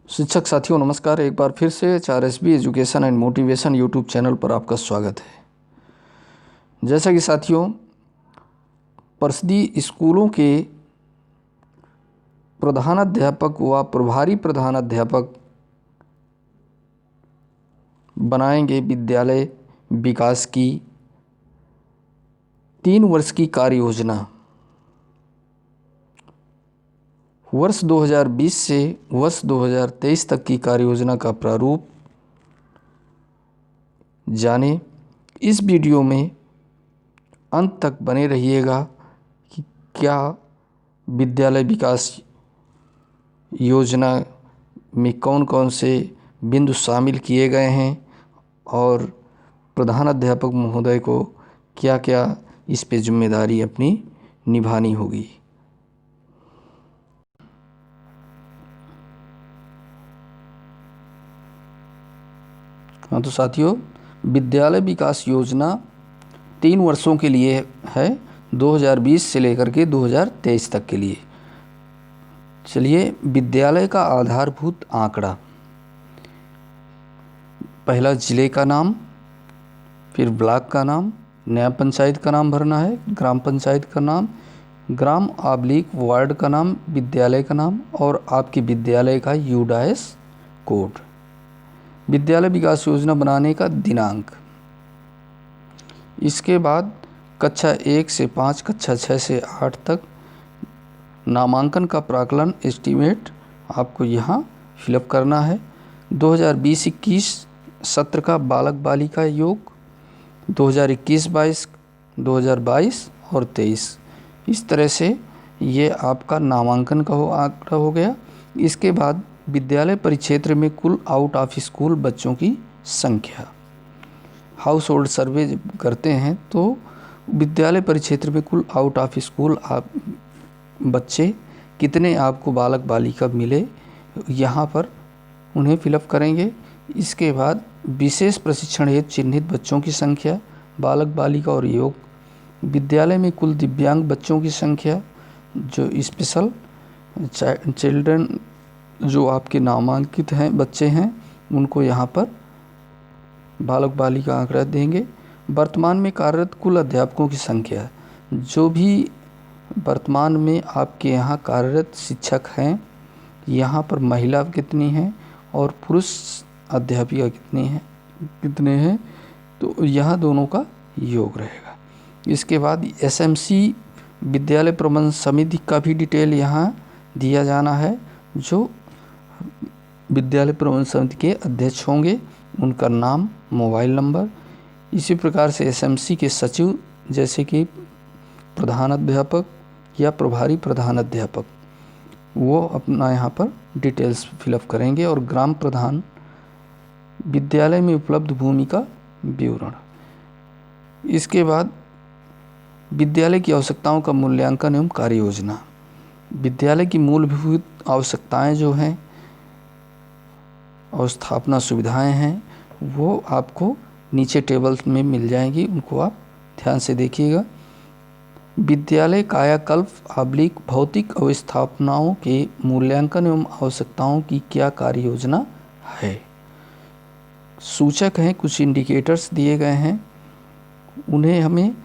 शिक्षक साथियों नमस्कार। एक बार फिर से HRSB education and motivation YouTube channel पर आपका स्वागत है। जैसा कि साथियों परिषदीय स्कूलों के प्रधानाध्यापक व प्रभारी प्रधानाध्यापक बनाएंगे विद्यालय विकास की 3 वर्ष की कार्य योजना। वर्ष 2020 से वर्ष 2023 तक की कार्य योजना का प्रारूप जाने। इस वीडियो में अंत तक बने रहिएगा कि क्या विद्यालय विकास योजना में कौन कौन से बिंदु शामिल किए गए हैं और प्रधानाध्यापक महोदय को क्या क्या इस पे जिम्मेदारी अपनी निभानी होगी। हाँ तो साथियों विद्यालय विकास योजना 3 वर्षों के लिए है, 2020 से लेकर के 2023 तक के लिए। चलिए विद्यालय का आधारभूत आंकड़ा। पहला जिले का नाम, फिर ब्लॉक का नाम, नया पंचायत का नाम भरना है, ग्राम पंचायत का नाम, ग्राम/वार्ड का नाम, विद्यालय का नाम और आपके विद्यालय का यूडाइस कोड। विद्यालय विकास योजना बनाने का दिनांक। इसके बाद कक्षा 1 से 5, कक्षा 6 से 8 तक नामांकन का प्राक्कलन एस्टीमेट आपको यहाँ फिलअप करना है। 2020-21 सत्र का बालक बालिका योग, 2021-22, 2022 और 23, इस तरह से ये आपका नामांकन का आंकड़ा हो गया। इसके बाद विद्यालय परिक्षेत्र में कुल आउट ऑफ स्कूल बच्चों की संख्या। हाउस होल्ड सर्वे जब करते हैं तो विद्यालय परिक्षेत्र में कुल आउट ऑफ स्कूल आप बच्चे कितने आपको बालक बालिका मिले, यहाँ पर उन्हें फिलअप करेंगे। इसके बाद विशेष प्रशिक्षण हेतु चिन्हित बच्चों की संख्या, बालक बालिका और योग। विद्यालय में कुल दिव्यांग बच्चों की संख्या, जो स्पेशल चिल्ड्रन जो आपके नामांकित हैं बच्चे हैं, उनको यहाँ पर बालक बालिका आंकड़ा देंगे। वर्तमान में कार्यरत कुल अध्यापकों की संख्या, जो भी वर्तमान में आपके यहाँ कार्यरत शिक्षक हैं, यहाँ पर महिला कितनी हैं और पुरुष अध्यापिका कितने हैं, तो यहाँ दोनों का योग रहेगा। इसके बाद SMC विद्यालय प्रबंधन समिति का भी डिटेल यहाँ दिया जाना है। जो विद्यालय प्रबंधन समिति के अध्यक्ष होंगे उनका नाम, मोबाइल नंबर। इसी प्रकार से SMC के सचिव जैसे कि प्रधानाध्यापक या प्रभारी प्रधानाध्यापक, वो अपना यहाँ पर डिटेल्स फिलअप करेंगे। और ग्राम प्रधान विद्यालय में उपलब्ध भूमि का विवरण। इसके बाद विद्यालय की आवश्यकताओं का मूल्यांकन एवं कार्य योजना। विद्यालय की मूलभूत आवश्यकताएं जो हैं और स्थापना सुविधाएं हैं, वो आपको नीचे टेबल्स में मिल जाएंगी, उनको आप ध्यान से देखिएगा। विद्यालय कायाकल्प / भौतिक अवस्थापनाओं के मूल्यांकन एवं आवश्यकताओं की क्या कार्य योजना है। सूचक हैं, कुछ इंडिकेटर्स दिए गए हैं, उन्हें हमें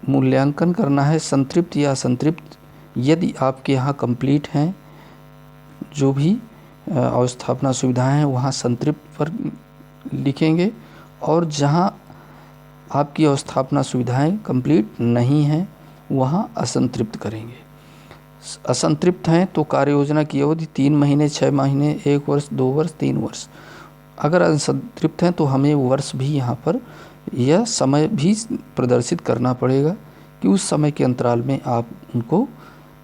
मूल्यांकन करना है, संतृप्त या असंतृप्त। यदि आपके यहाँ कंप्लीट हैं जो भी अवस्थापना सुविधाएं हैं, वहाँ संतृप्त पर लिखेंगे, और जहाँ आपकी अवस्थापना सुविधाएं कंप्लीट नहीं हैं वहाँ असंतृप्त करेंगे। असंतृप्त हैं तो कार्य योजना की अवधि 3 महीने, 6 महीने, 1 वर्ष, 2 वर्ष, 3 वर्ष। अगर असंतृप्त हैं तो हमें वर्ष भी यहाँ पर यह समय भी प्रदर्शित करना पड़ेगा कि उस समय के अंतराल में आप उनको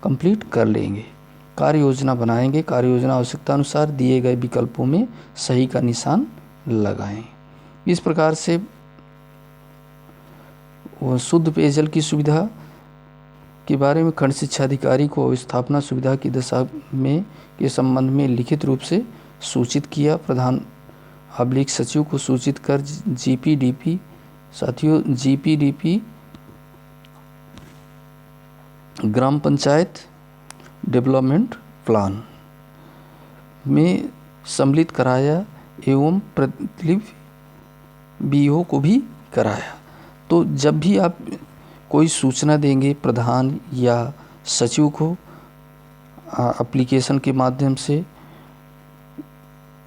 कंप्लीट कर लेंगे। कार्य योजना बनाएंगे, कार्य योजना आवश्यकता अनुसार दिए गए विकल्पों में सही का निशान लगाएं। इस प्रकार से शुद्ध पेयजल की सुविधा के बारे में खंड शिक्षा अधिकारी को अवस्थापना सुविधा की दशा में के संबंध में लिखित रूप से सूचित किया। प्रधान/ सचिव को सूचित कर GPDP, साथियों GPDP ग्राम पंचायत डेवलपमेंट प्लान में सम्मिलित कराया एवं प्रतिलिपि बीओ को भी कराया। तो जब भी आप कोई सूचना देंगे प्रधान या सचिव को एप्लीकेशन के माध्यम से,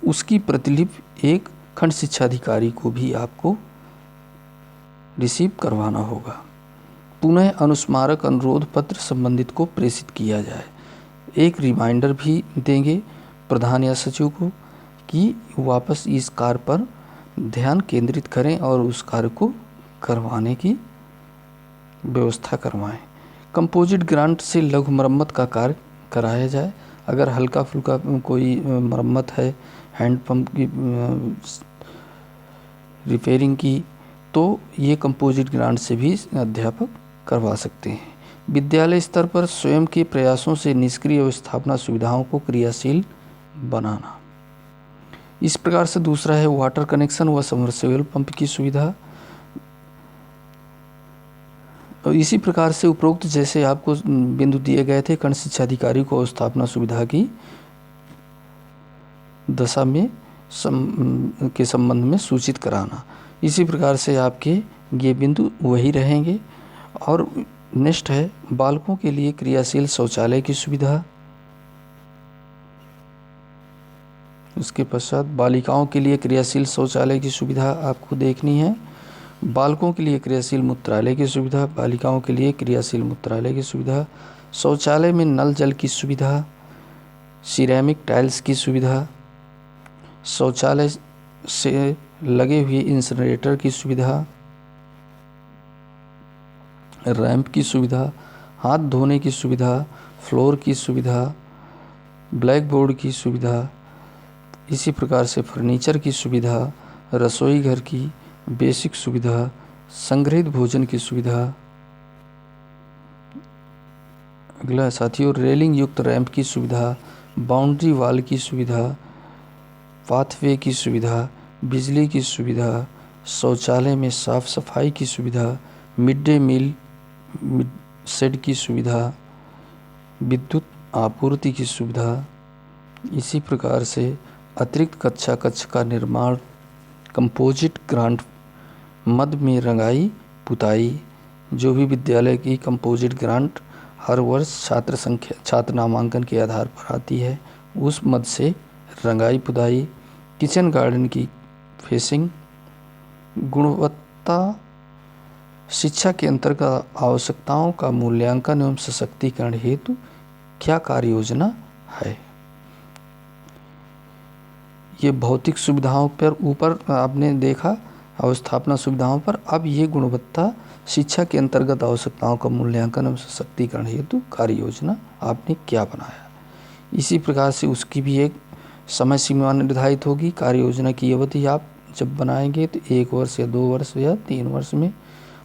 उसकी प्रतिलिपि एक खंड शिक्षा अधिकारी को भी आपको रिसीव करवाना होगा। पुनः अनुस्मारक अनुरोध पत्र संबंधित को प्रेषित किया जाए। एक रिमाइंडर भी देंगे प्रधान या सचिव को कि वापस इस कार्य पर ध्यान केंद्रित करें और उस कार्य को करवाने की व्यवस्था करवाएं। कंपोजिट ग्रांट से लघु मरम्मत का कार्य कराया जाए। अगर हल्का फुल्का कोई मरम्मत है, हैंडपम्प की रिपेयरिंग की, तो ये कंपोजिट ग्रांट से भी अध्यापक करवा सकते हैं। विद्यालय स्तर पर स्वयं के प्रयासों से निष्क्रिय व्यवस्थापना सुविधाओं को क्रियाशील बनाना। इस प्रकार से दूसरा है वाटर कनेक्शन व सबमर्सिबल पंप की सुविधा। और इसी प्रकार से उपरोक्त जैसे आपको बिंदु दिए गए थे, खंड शिक्षा अधिकारी को व्यवस्थापना सुविधा की दशा में के संबंध में सूचित कराना। इसी प्रकार से आपके ये बिंदु वही रहेंगे। और नेक्स्ट है बालकों के लिए क्रियाशील शौचालय की सुविधा। उसके पश्चात बालिकाओं के लिए क्रियाशील शौचालय की सुविधा आपको देखनी है। बालकों के लिए क्रियाशील मूत्रालय की सुविधा, बालिकाओं के लिए क्रियाशील मूत्रालय की सुविधा, शौचालय में नल जल की सुविधा, सिरेमिक टाइल्स की सुविधा, शौचालय से लगे हुए इंसिनरेटर की सुविधा, रैंप की सुविधा, हाथ धोने की सुविधा, फ्लोर की सुविधा, ब्लैक बोर्ड की सुविधा, इसी प्रकार से फर्नीचर की सुविधा, रसोई घर की बेसिक सुविधा, संग्रहित भोजन की सुविधा। अगला साथियों रेलिंग युक्त रैंप की सुविधा, बाउंड्री वॉल की सुविधा, पाथवे की सुविधा, बिजली की सुविधा, शौचालय में साफ सफाई की सुविधा, मिड डे मील शेड की सुविधा, विद्युत आपूर्ति की सुविधा। इसी प्रकार से अतिरिक्त कक्ष का निर्माण, कंपोजिट ग्रांट, मध्य में रंगाई पुताई। जो भी विद्यालय की कंपोजिट ग्रांट हर वर्ष छात्र नामांकन के आधार पर आती है, उस मद से रंगाई पुताई, किचन गार्डन की फेसिंग। गुणवत्ता शिक्षा के अंतर्गत आवश्यकताओं का मूल्यांकन एवं सशक्तिकरण हेतु क्या कार्य योजना है। ये भौतिक सुविधाओं पर ऊपर आपने देखा अवस्थापना सुविधाओं पर, अब ये गुणवत्ता शिक्षा के अंतर्गत आवश्यकताओं का मूल्यांकन एवं सशक्तिकरण हेतु कार्य योजना आपने क्या बनाया। इसी प्रकार से उसकी भी एक समय सीमा निर्धारित होगी। कार्य योजना की अवधि आप जब बनाएंगे तो 1 वर्ष या 2 वर्ष या 3 वर्ष में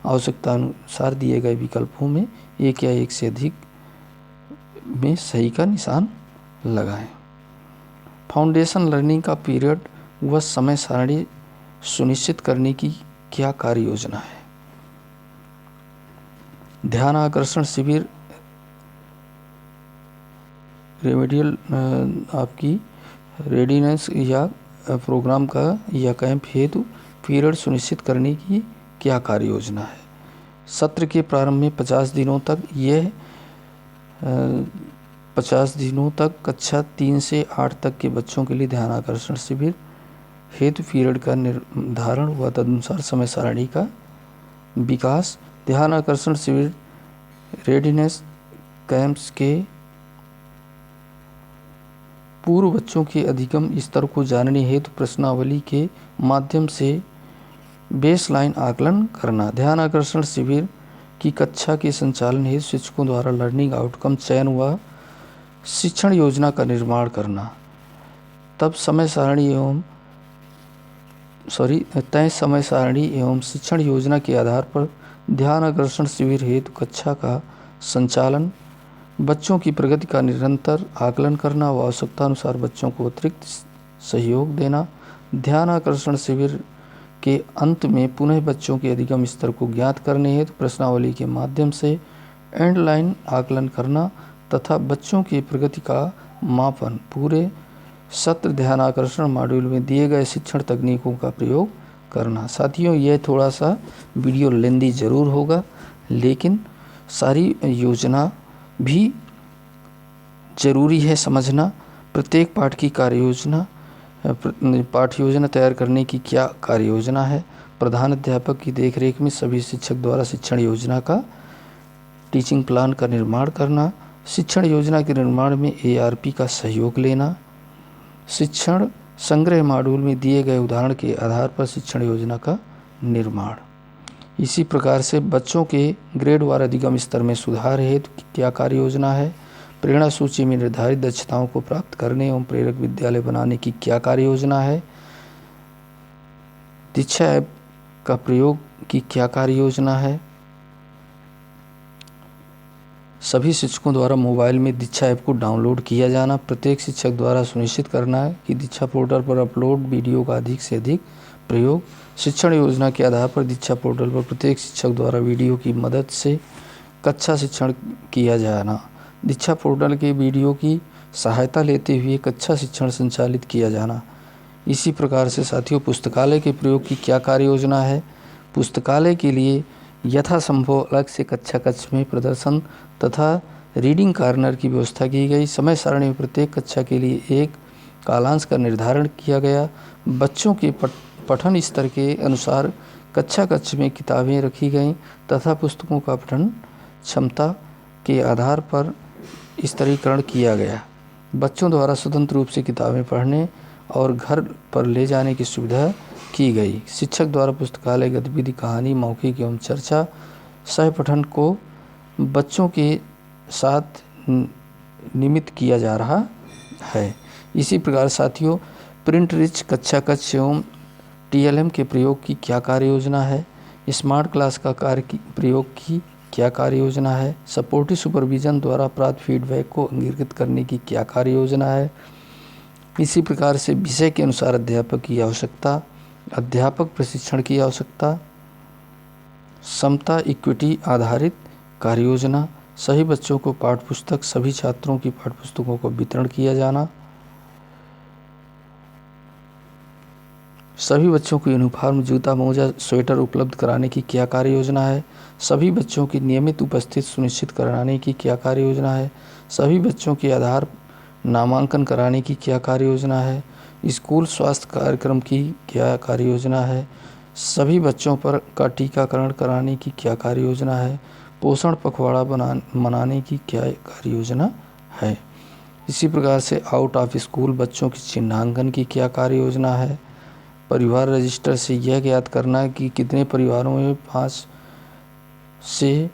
आवश्यकता अनुसार दिए गए विकल्पों में एक या एक से अधिक में सही का निशान लगाएं। फाउंडेशन लर्निंग का पीरियड व समय सारणी सुनिश्चित करने की क्या कार्य योजना है। ध्यान आकर्षण शिविर, रेमेडियल आपकी रेडीनेस या प्रोग्राम का या कैंप हेतु पीरियड सुनिश्चित करने की क्या कार्य योजना है। सत्र के प्रारंभ में 50 दिनों तक 50 दिनों तक कक्षा 3 से 8 तक के बच्चों के लिए ध्यान आकर्षण शिविर हेतु पीरियड का निर्धारण व तदनुसार समय सारणी का विकास। ध्यान आकर्षण शिविर रेडीनेस कैंप्स के पूर्व बच्चों के अधिगम स्तर को जानने हेतु प्रश्नावली के माध्यम से बेसलाइन आकलन करना। ध्यान आकर्षण शिविर की कक्षा के संचालन हेतु शिक्षकों द्वारा लर्निंग आउटकम चयन व शिक्षण योजना का निर्माण करना। तय समय सारणी एवं शिक्षण योजना के आधार पर ध्यान आकर्षण शिविर हेतु कक्षा का संचालन, बच्चों की प्रगति का निरंतर आकलन करना व आवश्यकतानुसार बच्चों को अतिरिक्त सहयोग देना। ध्यान आकर्षण शिविर के अंत में पुनः बच्चों के अधिगम स्तर को ज्ञात करने हेतु प्रश्नावली के माध्यम से एंड लाइन आकलन करना तथा बच्चों की प्रगति का मापन पूरे सत्र ध्यान आकर्षण मॉड्यूल में दिए गए शिक्षण तकनीकों का प्रयोग करना। साथियों, यह थोड़ा सा वीडियो लेंदी ज़रूर होगा, लेकिन सारी योजना भी ज़रूरी है समझना। प्रत्येक पाठ की कार्य योजना, पाठ योजना तैयार करने की क्या कार्य योजना है। प्रधान अध्यापक की देखरेख में सभी शिक्षक द्वारा शिक्षण योजना का, टीचिंग प्लान का निर्माण करना। शिक्षण योजना के निर्माण में ARP का सहयोग लेना। शिक्षण संग्रह मॉड्यूल में दिए गए उदाहरण के आधार पर शिक्षण योजना का निर्माण। इसी प्रकार से बच्चों के ग्रेडवार अधिगम स्तर में सुधार हेतु क्या कार्य योजना है। प्रेरणा सूची में निर्धारित दक्षताओं को प्राप्त करने एवं प्रेरक विद्यालय बनाने की क्या कार्य योजना है। दीक्षा ऐप का प्रयोग की क्या कार्य योजना है। सभी शिक्षकों द्वारा मोबाइल में दीक्षा ऐप को डाउनलोड किया जाना। प्रत्येक शिक्षक द्वारा सुनिश्चित करना है कि दीक्षा पोर्टल पर अपलोड वीडियो का अधिक से अधिक प्रयोग। शिक्षण योजना के आधार पर दीक्षा पोर्टल पर प्रत्येक शिक्षक द्वारा वीडियो की मदद से कक्षा शिक्षण किया जाना। दीक्षा पोर्टल के वीडियो की सहायता लेते हुए कक्षा शिक्षण संचालित किया जाना। इसी प्रकार से साथियों, पुस्तकालय के प्रयोग की क्या कार्य योजना है। पुस्तकालय के लिए यथासंभव अलग से कक्षा कक्ष में प्रदर्शन तथा रीडिंग कॉर्नर की व्यवस्था की गई। समय सारणी में प्रत्येक कक्षा के लिए एक कालांश का निर्धारण किया गया। बच्चों के पठन स्तर के अनुसार कक्षा कक्ष में किताबें रखी गईं तथा पुस्तकों का पठन क्षमता के आधार पर स्तरीकरण किया गया। बच्चों द्वारा स्वतंत्र रूप से किताबें पढ़ने और घर पर ले जाने की सुविधा की गई। शिक्षक द्वारा पुस्तकालय गतिविधि, कहानी, मौखिक एवं चर्चा सह पठन को बच्चों के साथ नियमित किया जा रहा है। इसी प्रकार साथियों, प्रिंट रिच कक्षा कक्ष एवं TLM के प्रयोग की क्या कार्य योजना है। स्मार्ट क्लास का प्रयोग की क्या कार्य योजना है। सपोर्टिव सुपरविजन द्वारा प्राप्त फीडबैक को अंगीकृत करने की क्या कार्य योजना है। इसी प्रकार से विषय के अनुसार अध्यापक की आवश्यकता, अध्यापक प्रशिक्षण की आवश्यकता, समता इक्विटी आधारित कार्य योजना, सभी बच्चों को पाठ्यपुस्तक, सभी छात्रों की पाठ्यपुस्तकों को वितरण किया जाना, सभी बच्चों को यूनिफॉर्म, जूता, मोजा, स्वेटर उपलब्ध कराने की क्या कार्य योजना है। सभी बच्चों की नियमित उपस्थिति सुनिश्चित कराने की क्या कार्य योजना है। सभी बच्चों के आधार नामांकन कराने की क्या कार्य योजना है। स्कूल स्वास्थ्य कार्यक्रम की क्या कार्य योजना है। सभी बच्चों पर का टीकाकरण कराने की क्या कार्य योजना है। पोषण पखवाड़ा मनाने की क्या कार्य योजना है। इसी प्रकार से आउट ऑफ स्कूल बच्चों की चिन्हांकन की क्या कार्य योजना है। परिवार रजिस्टर से यह ज्ञात करना कि कितने परिवारों में 5 से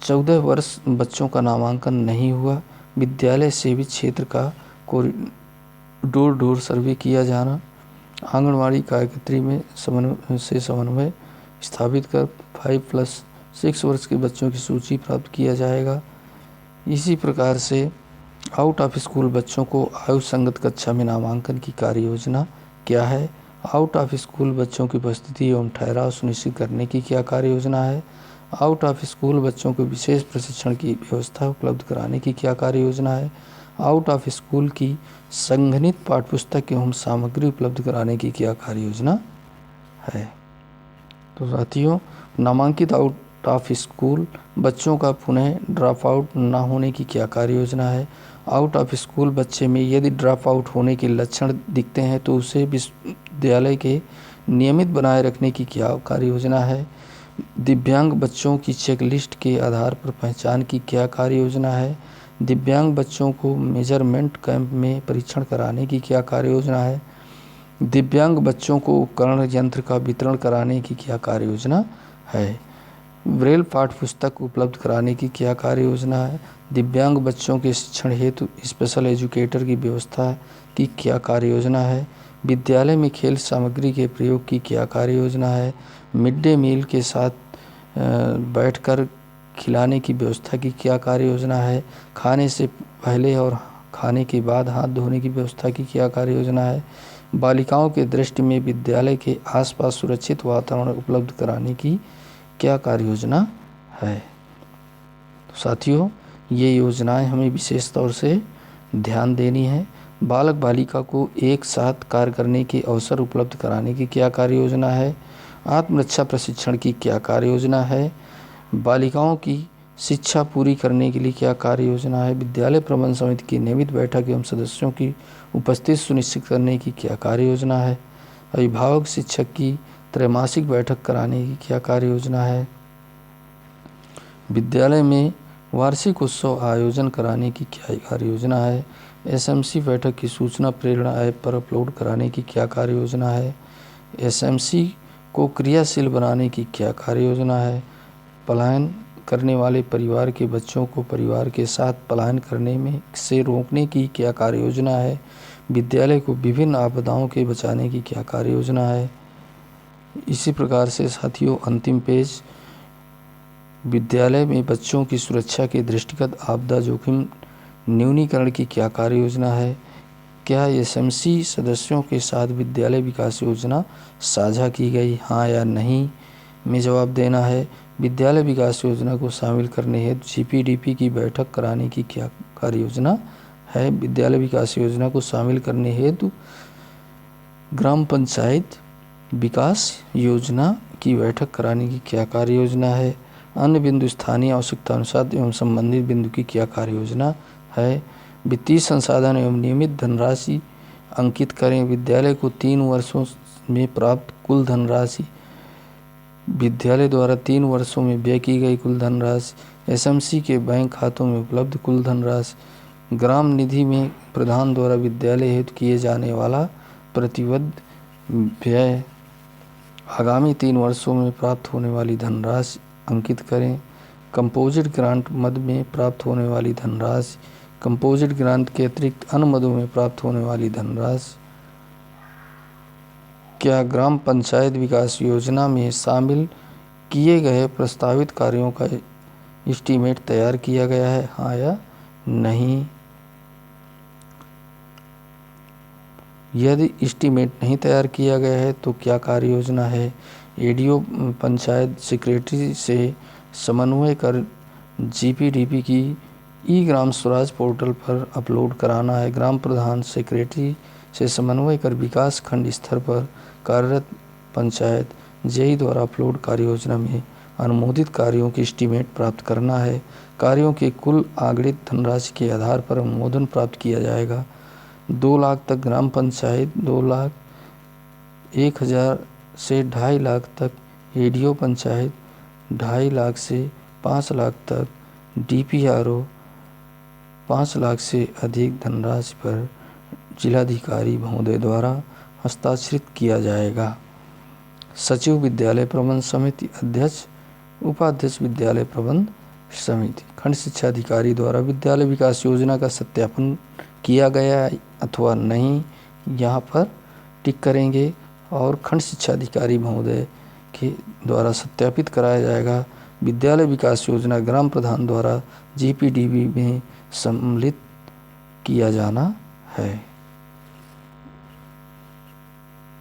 14 वर्ष बच्चों का नामांकन नहीं हुआ। विद्यालय सेवित क्षेत्र का डोर सर्वे किया जाना। आंगनवाड़ी कार्यकर्त्री में समन्वय स्थापित कर 5+6 वर्ष के बच्चों की सूची प्राप्त किया जाएगा। इसी प्रकार से आउट ऑफ स्कूल बच्चों को आयु संगत कक्षा में नामांकन की कार्य योजना क्या है। आउट ऑफ स्कूल बच्चों की उपस्थिति एवं ठहराव सुनिश्चित करने की क्या कार्य योजना है। आउट ऑफ स्कूल बच्चों को विशेष प्रशिक्षण की व्यवस्था उपलब्ध कराने की क्या कार्य योजना है। आउट ऑफ स्कूल की संघनित पाठ्यपुस्तक एवं सामग्री उपलब्ध कराने की क्या कार्य योजना है। तो साथियों, नामांकित आउट ऑफ स्कूल बच्चों का पुनः ड्रॉप आउट न होने की क्या कार्य योजना है। आउट ऑफ स्कूल बच्चे में यदि ड्रॉप आउट होने के लक्षण दिखते हैं तो उसे विश्वविद्यालय के नियमित बनाए रखने की क्या कार्य योजना है। दिव्यांग बच्चों की चेकलिस्ट के आधार पर पहचान की क्या कार्य योजना है। दिव्यांग बच्चों को मेजरमेंट कैंप में परीक्षण कराने की क्या कार्य योजना है। दिव्यांग बच्चों को उपकरण यंत्र का वितरण कराने की क्या कार्य योजना है। ब्रेल पाठ्यपुस्तक उपलब्ध कराने की क्या कार्य योजना है। दिव्यांग बच्चों के शिक्षण हेतु स्पेशल एजुकेटर की व्यवस्था की क्या कार्य योजना है। विद्यालय में खेल सामग्री के प्रयोग की क्या कार्य योजना है। मिड डे मील के साथ बैठकर खिलाने की व्यवस्था की क्या कार्य योजना है। खाने से पहले और खाने के बाद हाथ धोने की व्यवस्था की क्या कार्य योजना है। बालिकाओं के दृष्टि में विद्यालय के आसपास सुरक्षित वातावरण उपलब्ध कराने की क्या कार्य योजना है। तो साथियों, ये योजनाएं हमें विशेष तौर से ध्यान देनी है बालक बालिका को एक साथ कार्य करने के अवसर उपलब्ध कराने की क्या कार्य योजना है? आत्मरक्षा प्रशिक्षण की क्या कार्य योजना है? बालिकाओं की शिक्षा पूरी करने के लिए क्या कार्य योजना है? विद्यालय प्रबंधन समिति की नियमित बैठक एवं सदस्यों की उपस्थिति सुनिश्चित करने की क्या कार्य योजना है? अभिभावक शिक्षक की त्रैमासिक बैठक कराने की क्या कार्य योजना है? विद्यालय में वार्षिक उत्सव आयोजन कराने की क्या कार्य योजना है? एसएमसी बैठक की सूचना प्रेरणा ऐप पर अपलोड कराने की क्या कार्य योजना है? एसएमसी को क्रियाशील बनाने की क्या कार्य योजना है? पलायन करने वाले परिवार के बच्चों को परिवार के साथ पलायन करने में से रोकने की क्या कार्य योजना है? विद्यालय को विभिन्न आपदाओं के बचाने की क्या कार्य योजना है? इसी प्रकार से साथियों, अंतिम पेज, विद्यालय में बच्चों की सुरक्षा के दृष्टिगत आपदा जोखिम न्यूनीकरण की क्या कार्य योजना है? क्या एसएमसी सदस्यों के साथ विद्यालय विकास योजना साझा की गई, हाँ या नहीं में जवाब देना है। विद्यालय विकास योजना को शामिल करने हेतु जीपीडीपी की बैठक कराने की क्या कार्य योजना है? विद्यालय विकास योजना को शामिल करने हेतु ग्राम पंचायत विकास योजना की बैठक कराने की क्या कार्य योजना है? अन्य बिंदु स्थानीय आवश्यकता अनुसार एवं संबंधित बिंदु की क्या कार्य योजना है? वित्तीय संसाधन एवं नियमित धनराशि अंकित करें। विद्यालय को 3 वर्षों में प्राप्त कुल धनराशि, विद्यालय द्वारा 3 वर्षों में व्यय की गई कुल धनराशि, एसएमसी के बैंक खातों में उपलब्ध कुल धनराशि, ग्राम निधि में प्रधान द्वारा विद्यालय हेतु किए जाने वाला प्रतिबद्ध व्यय, आगामी 3 वर्षों में प्राप्त होने वाली धनराशि अंकित करें। कंपोजिट ग्रांट मद में प्राप्त होने वाली धनराशि, कंपोजिट ग्रांट के अतिरिक्त अन्य मदों में प्राप्त होने वाली धनराशि। क्या ग्राम पंचायत विकास योजना में शामिल किए गए प्रस्तावित कार्यों का एस्टीमेट तैयार किया गया है, हाँ या नहीं? यदि एस्टीमेट नहीं तैयार किया गया है तो क्या कार्य योजना है? एडीओ पंचायत सेक्रेटरी से समन्वय कर जीपीडीपी की ई ग्राम स्वराज पोर्टल पर अपलोड कराना है। ग्राम प्रधान सेक्रेटरी से समन्वय कर विकास खंड स्तर पर कार्यरत पंचायत जेई द्वारा अपलोड कार्य योजना में अनुमोदित कार्यों की एस्टीमेट प्राप्त करना है। कार्यों के कुल आगणित धनराशि के आधार पर अनुमोदन प्राप्त किया जाएगा। 2 लाख तक ग्राम पंचायत, 2,01,000 से 2.5 लाख तक एडीओ पंचायत, 2.5 लाख से 5 लाख तक डीपीआरओ, 5 लाख से अधिक धनराशि पर जिलाधिकारी महोदय द्वारा हस्ताक्षरित किया जाएगा। सचिव विद्यालय प्रबंधन समिति, अध्यक्ष उपाध्यक्ष विद्यालय प्रबंधन समिति, खंड शिक्षा अधिकारी द्वारा विद्यालय विकास योजना का सत्यापन किया गया अथवा नहीं, यहाँ पर टिक करेंगे और खंड शिक्षा अधिकारी महोदय के द्वारा सत्यापित कराया जाएगा। विद्यालय विकास योजना ग्राम प्रधान द्वारा जीपीडीपी में सम्मिलित किया जाना है।